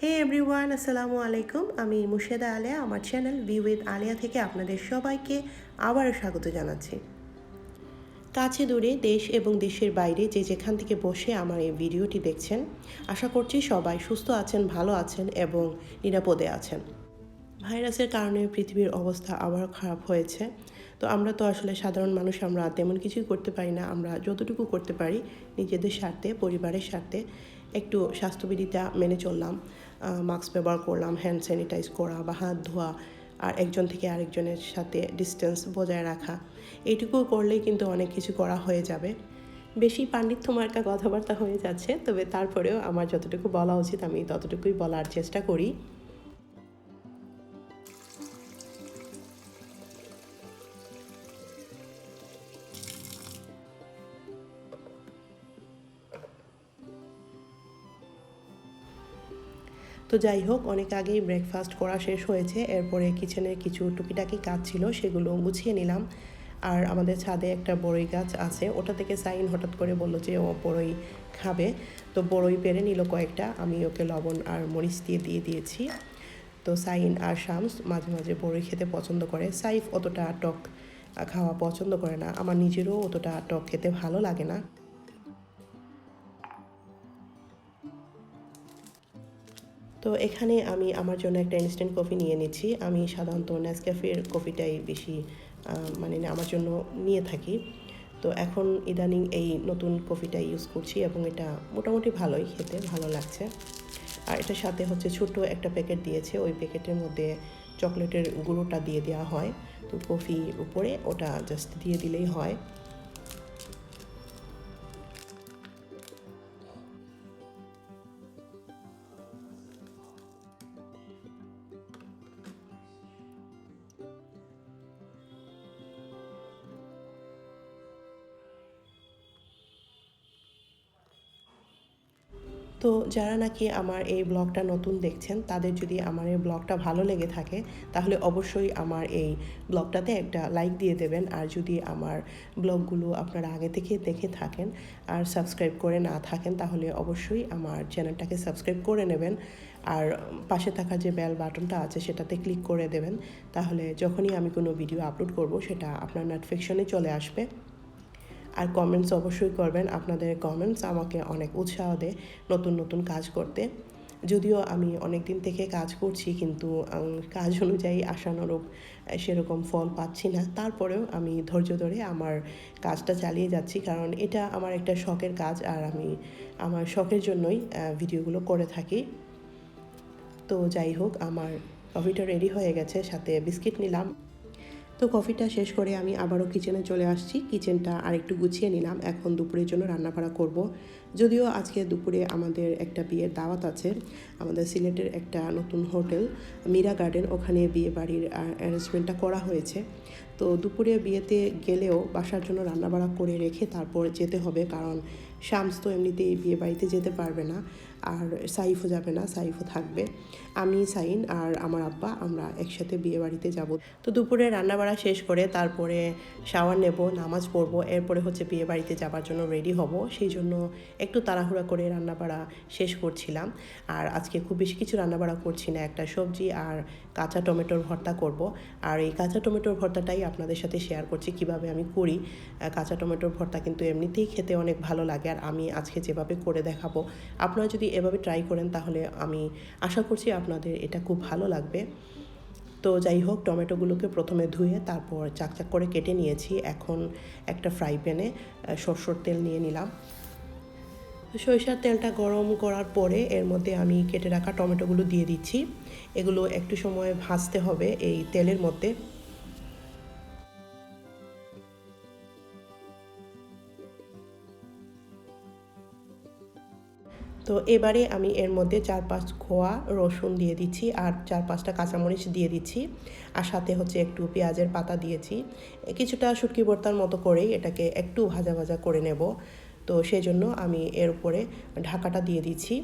হে everyone, আসসালামু আলাইকুম। আমি মুর্শেদা আলেয়া, আমার চ্যানেল বি উইথ আলেয়া থেকে আপনাদের সবাইকে আবারও স্বাগত জানাচ্ছি। কাছে দূরে, দেশ এবং দেশের বাইরে যে যেখান থেকে বসে আমার এই ভিডিওটি দেখছেন, আশা করছি সবাই সুস্থ আছেন, ভালো আছেন এবং নিরাপদে আছেন। ভাইরাসের কারণে পৃথিবীর অবস্থা আবার খারাপ হয়েছে। তো আমরা তো আসলে সাধারণ মানুষ, আমরা তেমন কিছুই করতে পারি না। আমরা যতটুকু করতে পারি নিজেদের স্বার্থে, পরিবারের স্বার্থে একটু স্বাস্থ্যবিধিটা মেনে চললাম। মাস্ক ব্যবহার করলাম, হ্যান্ড স্যানিটাইজ করা বা হাত ধোয়া, আর একজন থেকে আরেকজনের সাথে ডিস্টেন্স বজায় রাখা, এইটুকু করলেই কিন্তু অনেক কিছু করা হয়ে যাবে। বেশি পাণ্ডিত্য মার্কা কথাবার্তা হয়ে যাচ্ছে, তবে তারপরেও আমার যতটুকু বলা উচিত আমি ততটুকুই বলার চেষ্টা করি। তো যাই হোক, অনেক আগেই ব্রেকফাস্ট করা শেষ হয়েছে। এরপরে কিচেনের কিছু টুকিটাকি কাজ ছিল, সেগুলো গুছিয়ে নিলাম। আর আমাদের ছাদে একটা বড়ই গাছ আছে, ওটা থেকে সাইন হঠাৎ করে বলল যে ও বড়ই খাবে। তো বড়ই পেরে নিল কয়েকটা, আমি ওকে লবণ আর মরিচ দিয়ে দিয়েছি। তো সাইন আর শামস মাঝে মাঝে বড়ই খেতে পছন্দ করে। সাইফ অতটা টক খাওয়া পছন্দ করে না, আমার নিজেরও অতটা টক খেতে ভালো লাগে না। তো এখানে আমি আমার জন্য একটা ইনস্ট্যান্ট কফি নিয়ে নিচ্ছি। আমি সাধারণত নেসক্যাফের কফিটাই বেশি মানে আমার জন্য নিয়ে থাকি। তো এখন ইদানিং এই নতুন কফিটা ইউজ করছি এবং এটা মোটামুটি ভালোই, খেতে ভালো লাগছে। আর এটার সাথে হচ্ছে ছোট্ট একটা প্যাকেট দিয়েছে, ওই প্যাকেটের মধ্যে চকলেটের গুঁড়োটা দিয়ে দেওয়া হয়। তো কফি উপরে ওটা জাস্ট দিয়ে দিলেই হয়। তো যারা নাকি আমার এই ব্লগটা নতুন দেখছেন, তাদের যদি আমার এই ব্লগটা ভালো লেগে থাকে তাহলে অবশ্যই আমার এই ব্লগটাতে একটা লাইক দিয়ে দেবেন। আর যদি আমার ব্লগগুলো আপনারা আগে থেকে দেখে থাকেন আর সাবস্ক্রাইব করে না থাকেন, তাহলে অবশ্যই আমার চ্যানেলটাকে সাবস্ক্রাইব করে নেবেন। আর পাশে থাকা যে বেল বাটনটা আছে সেটাতে ক্লিক করে দেবেন, তাহলে যখনই আমি কোনো ভিডিও আপলোড করব সেটা আপনার নোটিফিকেশনে চলে আসবে। আর কমেন্টস অবশ্যই করবেন, আপনাদের কমেন্টস আমাকে অনেক উৎসাহ দেয় নতুন নতুন কাজ করতে। যদিও আমি অনেক দিন থেকে কাজ করছি, কিন্তু কাজ অনুযায়ী আশানুরূপ সেরকম ফল পাচ্ছি না। তারপরেও আমি ধৈর্য ধরে আমার কাজটা চালিয়ে যাচ্ছি, কারণ এটা আমার একটা শখের কাজ, আর আমি আমার শখের জন্যই ভিডিওগুলো করে থাকি। তো যাই হোক, আমার কফিটা রেডি হয়ে গেছে, সাথে বিস্কিট নিলাম। তো কফিটা শেষ করে আমি আবারও কিচেনে চলে আসছি। কিচেনটা আরেকটু গুছিয়ে নিলাম, এখন দুপুরের জন্য রান্নাবাড়া করব। যদিও আজকে দুপুরে আমাদের একটা বিয়ের দাওয়াত আছে, আমাদের সিলেটের একটা নতুন হোটেল মীরা গার্ডেন, ওখানে বিয়ে বাড়ির অ্যারেঞ্জমেন্টটা করা হয়েছে। তো দুপুরে বিয়েতে গেলেও বাসার জন্য রান্নাবাড়া করে রেখে তারপর যেতে হবে, কারণ শামস তো এমনিতেই বিয়ে বাড়িতে যেতে পারবে না, আর সাইফও যাবে না, সাইফও থাকবে। আমি, সাইন আর আমার আব্বা আমরা একসাথে বিয়ে বাড়িতে যাব। তো দুপুরে রান্নাবাড়া শেষ করে তারপরে শাওয়ার নেব, নামাজ পড়ব, এরপরে হচ্ছে বিয়ে বাড়িতে যাবার জন্য রেডি হব। সেই জন্য একটু তাড়াহুড়া করে রান্নাবাড়া শেষ করছিলাম। আর আজকে খুব বেশি কিছু রান্নাবাড়া করছি না, একটা সবজি আর কাঁচা টমেটোর ভর্তা করব। আর এই কাঁচা টমেটোর ভর্তাটাই আপনাদের সাথে শেয়ার করছি কিভাবে আমি করি। কাঁচা টমেটোর ভর্তা কিন্তু এমনিতেই খেতে অনেক ভালো লাগে, আর আমি আজকে যেভাবে করে দেখাবো, আপনারা যদি এভাবে ট্রাই করেন তাহলে আমি আশা করছি আপনাদের এটা খুব ভালো লাগবে। তো যাই হোক, টমেটোগুলোকে প্রথমে ধুয়ে তারপর চাকচাক করে কেটে নিয়েছি। এখন একটা ফ্রাই প্যানে সরষের তেল নিয়ে নিলাম। সরিষার তেলটা গরম করার পরে এর মধ্যে আমি কেটে রাখা টমেটোগুলো দিয়ে দিচ্ছি। এগুলো একটু সময় ভাজতে হবে এই তেলের মধ্যে। তো এবারে আমি এর মধ্যে 4-5 কোয়া রসুন দিয়ে দিচ্ছি, আর 4-5টা কাঁচামরিচ দিয়ে দিচ্ছি, আর সাথে হচ্ছে একটু পেঁয়াজের পাতা দিয়েছি। কিছুটা শুটকি ভর্তার মতো করেই এটাকে একটু ভাজা ভাজা করে নেব। তো সেই জন্য আমি এর উপরে ঢাকাটা দিয়ে দিচ্ছি।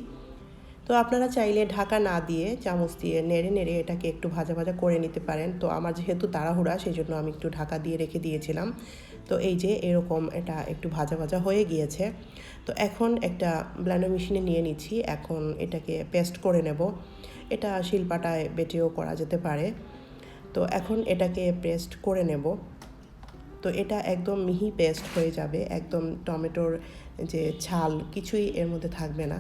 তো আপনারা চাইলে ঢাকা না দিয়ে চামচ দিয়ে নেড়ে নেড়ে এটাকে একটু ভাজা ভাজা করে নিতে পারেন। তো আমার যেহেতু তাড়াহুড়া, সেই জন্য আমি একটু ঢাকা দিয়ে রেখে দিয়েছিলাম। তো এই যে এরকম এটা একটু ভাজা ভাজা হয়ে গিয়েছে। তো এখন একটা ব্লেন্ডার মেশিনে নিয়ে নিচ্ছি, এখন এটাকে পেস্ট করে নেব। এটা শিলপাটায় বেটেও করা যেতে পারে। তো এখন এটাকে পেস্ট করে নেব। তো এটা একদম মিহি পেস্ট হয়ে যাবে, একদম টমেটোর যে ছাল কিছুই এর মধ্যে থাকবে না,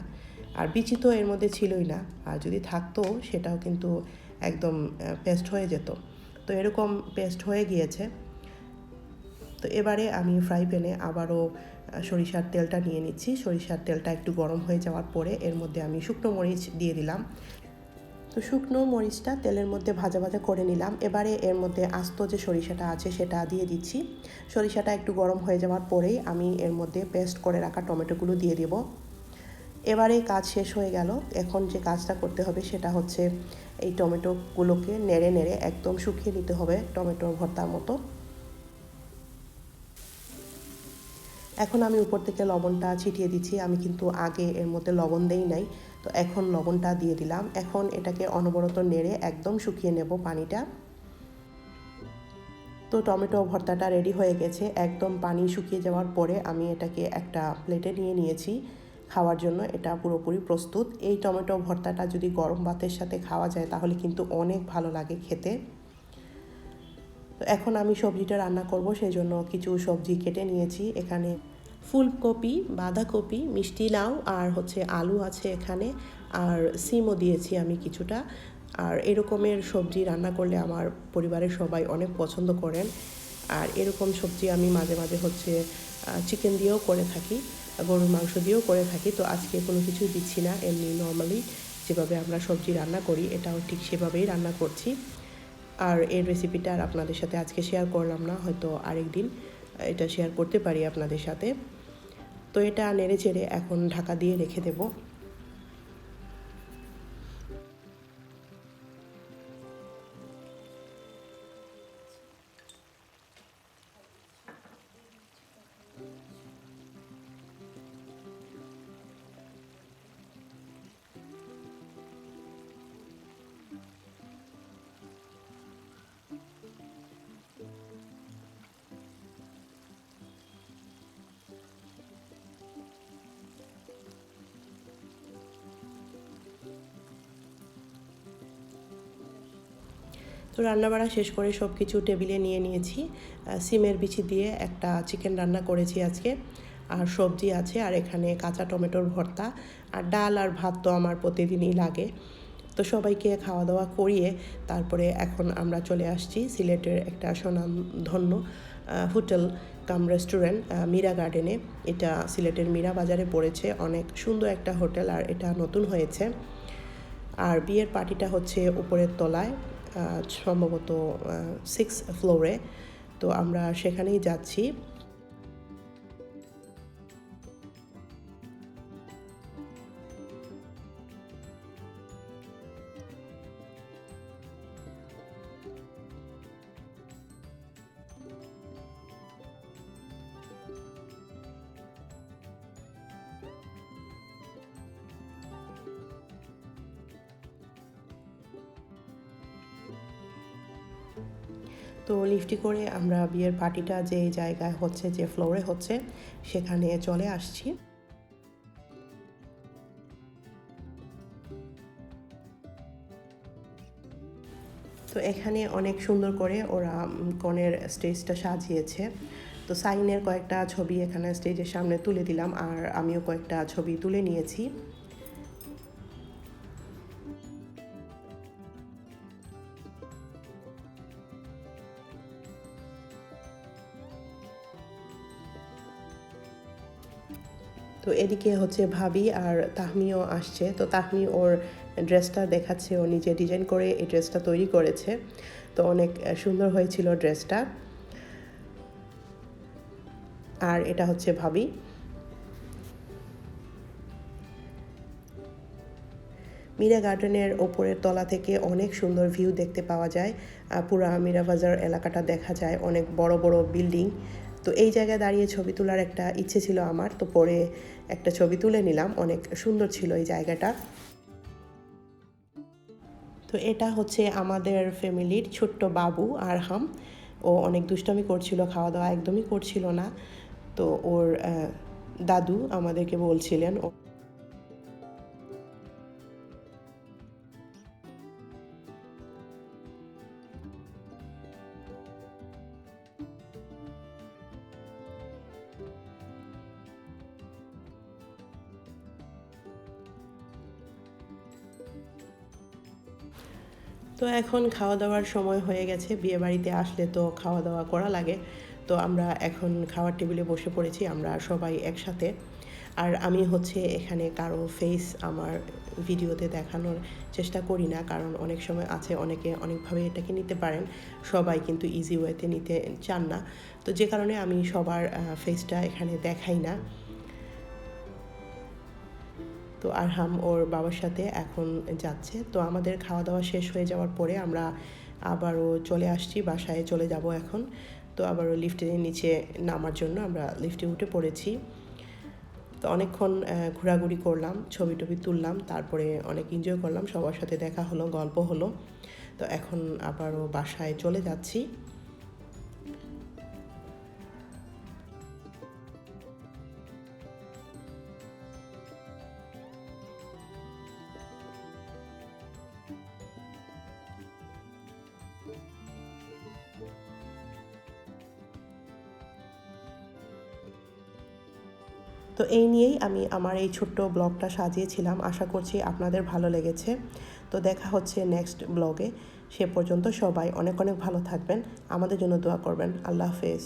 আর বিচি তো এর মধ্যে ছিলই না, আর যদি থাকতো সেটাও কিন্তু একদম পেস্ট হয়ে যেত। তো এরকম পেস্ট হয়ে গিয়েছে। তো এবারে আমি ফ্রাই প্যানে আবারও সরিষার তেলটা নিয়ে নিচ্ছি। সরিষার তেলটা একটু গরম হয়ে যাওয়ার পরে এর মধ্যে আমি শুকনো মরিচ দিয়ে দিলাম। তো শুকনো মরিচটা তেলের মধ্যে ভাজা ভাজা করে নিলাম। এবারে এর মধ্যে আস্ত যে সরিষাটা আছে সেটা দিয়ে দিচ্ছি। সরিষাটা একটু গরম হয়ে যাওয়ার পরেই আমি এর মধ্যে পেস্ট করে রাখা টমেটোগুলো দিয়ে দেব। এবারে কাজ শেষ হয়ে গেল। এখন যে কাজটা করতে হবে সেটা হচ্ছে এই টমেটোগুলোকে নেড়ে নেড়ে একদম শুকিয়ে নিতে হবে টমেটোর ভর্তার মতো। এখন আমি উপর থেকে লবণটা ছিটিয়ে দিচ্ছি। আমি কিন্তু আগে এর মধ্যে লবণ দেই নাই, তো এখন লবণটা দিয়ে দিলাম। এখন এটাকে অনবরত নেড়ে একদম শুকিয়ে নেব পানিটা। তো টমেটো ভর্তাটা রেডি হয়ে গেছে। একদম পানি শুকিয়ে যাওয়ার পরে আমি এটাকে একটা প্লেটে নিয়ে নিয়েছি খাওয়ার জন্য। এটা পুরোপুরি প্রস্তুত। এই টমেটো ভর্তাটা যদি গরম ভাতের সাথে খাওয়া যায় তাহলে কিন্তু অনেক ভালো লাগে খেতে। তো এখন আমি সবজিটা রান্না করব, সেই জন্য কিছু সবজি কেটে নিয়েছি। এখানে ফুলকপি, বাঁধাকপি, মিষ্টি লাউ আর হচ্ছে আলু আছে এখানে, আর সিমও দিয়েছি আমি কিছুটা। আর এরকমের সবজি রান্না করলে আমার পরিবারের সবাই অনেক পছন্দ করেন। আর এরকম সবজি আমি মাঝে মাঝে হচ্ছে চিকেন দিয়েও করে থাকি, গরুর মাংস দিয়েও করে থাকি। তো আজকে কোনো কিছুই দিচ্ছি না, এমনি নর্মালি যেভাবে আমরা সবজি রান্না করি এটাও ঠিক সেভাবেই রান্না করছি। আর এর রেসিপিটা আর আপনাদের সাথে আজকে শেয়ার করলাম না, হয়তো আরেক দিন এটা শেয়ার করতে পারি আপনাদের সাথে। তো এটা নেড়ে চেড়ে এখন ঢাকা দিয়ে রেখে দেব। তো রান্নাবাড়া শেষ করে সব কিছু টেবিলে নিয়ে নিয়েছি। সিমের বিচি দিয়ে একটা চিকেন রান্না করেছি আজকে, আর সবজি আছে, আর এখানে কাঁচা টমেটোর ভর্তা, আর ডাল আর ভাত তো আমার প্রতিদিনই লাগে। তো সবাইকে খাওয়া দাওয়া করিয়ে তারপরে এখন আমরা চলে আসছি সিলেটের একটা স্বনামধন্য হোটেল কাম রেস্টুরেন্ট মীরা গার্ডেনে। এটা সিলেটের মীরা বাজারে পড়েছে, অনেক সুন্দর একটা হোটেল, আর এটা নতুন হয়েছে। আর বিয়ের পার্টিটা হচ্ছে উপরের তলায়, সম্ভবত 6th ফ্লোরে। তো আমরা সেখানেই যাচ্ছি। তো লিফটে করে আমরা বিয়ের পার্টিটা যে জায়গায় হচ্ছে, যে ফ্লোরে হচ্ছে, সেখানে চলে আসছি। তো এখানে অনেক সুন্দর করে ওরা কনের স্টেজটা সাজিয়েছে। তো সাইনের কয়েকটা ছবি এখানে স্টেজের সামনে তুলে দিলাম, আর আমিও কয়েকটা ছবি তুলে নিয়েছি। তো এদিকে হচ্ছে ভাবি আর তাহমিও আসছে। তো তাহমি ওর ড্রেসটা দেখাচ্ছে, ও নিজে ডিজাইন করে এই ড্রেসটা তৈরি করেছে। তো অনেক সুন্দর হয়েছিল ড্রেসটা। আর এটা হচ্ছে ভাবি। মীরা গার্ডেনের ওপরের তলা থেকে অনেক সুন্দর ভিউ দেখতে পাওয়া যায়। পুরা মীরা বাজার এলাকাটা দেখা যায়, অনেক বড় বড় বিল্ডিং। তো এই জায়গায় দাঁড়িয়ে ছবি তোলার একটা ইচ্ছে ছিল আমার, তো পরে একটা ছবি তুলে নিলাম। অনেক সুন্দর ছিল এই জায়গাটা। তো এটা হচ্ছে আমাদের ফ্যামিলির ছোট্ট বাবু আরহাম। ও ও অনেক দুষ্টামি করছিল, খাওয়া দাওয়া একদমই করছিল না। তো ওর দাদু আমাদেরকে বলছিলেন তো এখন খাওয়া দাওয়ার সময় হয়ে গেছে, বিয়েবাড়িতে আসলে তো খাওয়া দাওয়া করা লাগে। তো আমরা এখন খাওয়ার টেবিলে বসে পড়েছি আমরা সবাই একসাথে। আর আমি হচ্ছে এখানে কারো ফেস আমার ভিডিওতে দেখানোর চেষ্টা করি না, কারণ অনেক সময় আছে অনেকে অনেকভাবে এটাকে নিতে পারেন, সবাই কিন্তু ইজি ওয়েতে নিতে চান না। তো যে কারণে আমি সবার ফেসটা এখানে দেখাই না। তো আরহাম ওর বাবার সাথে এখন যাচ্ছে। তো আমাদের খাওয়া দাওয়া শেষ হয়ে যাওয়ার পরে আমরা আবারও চলে আসছি, বাসায় চলে যাব এখন। তো আবারও লিফটের নিচে নামার জন্য আমরা লিফটে উঠে পড়েছি। তো অনেকক্ষণ ঘোরাঘুরি করলাম, ছবি টবি তুললাম, তারপরে অনেক এনজয় করলাম, সবার সাথে দেখা হলো, গল্প হলো। তো এখন আবারও বাসায় চলে যাচ্ছি। তো এই নিয়েই আমি আমার এই ছোট্ট ব্লগটা সাজিয়েছিলাম, আশা করছি আপনাদের ভালো লেগেছে। তো দেখা হচ্ছে নেক্সট ব্লগে, সে পর্যন্ত সবাই অনেক অনেক ভালো থাকবেন, আমাদের জন্য দোয়া করবেন। আল্লাহ হাফেজ।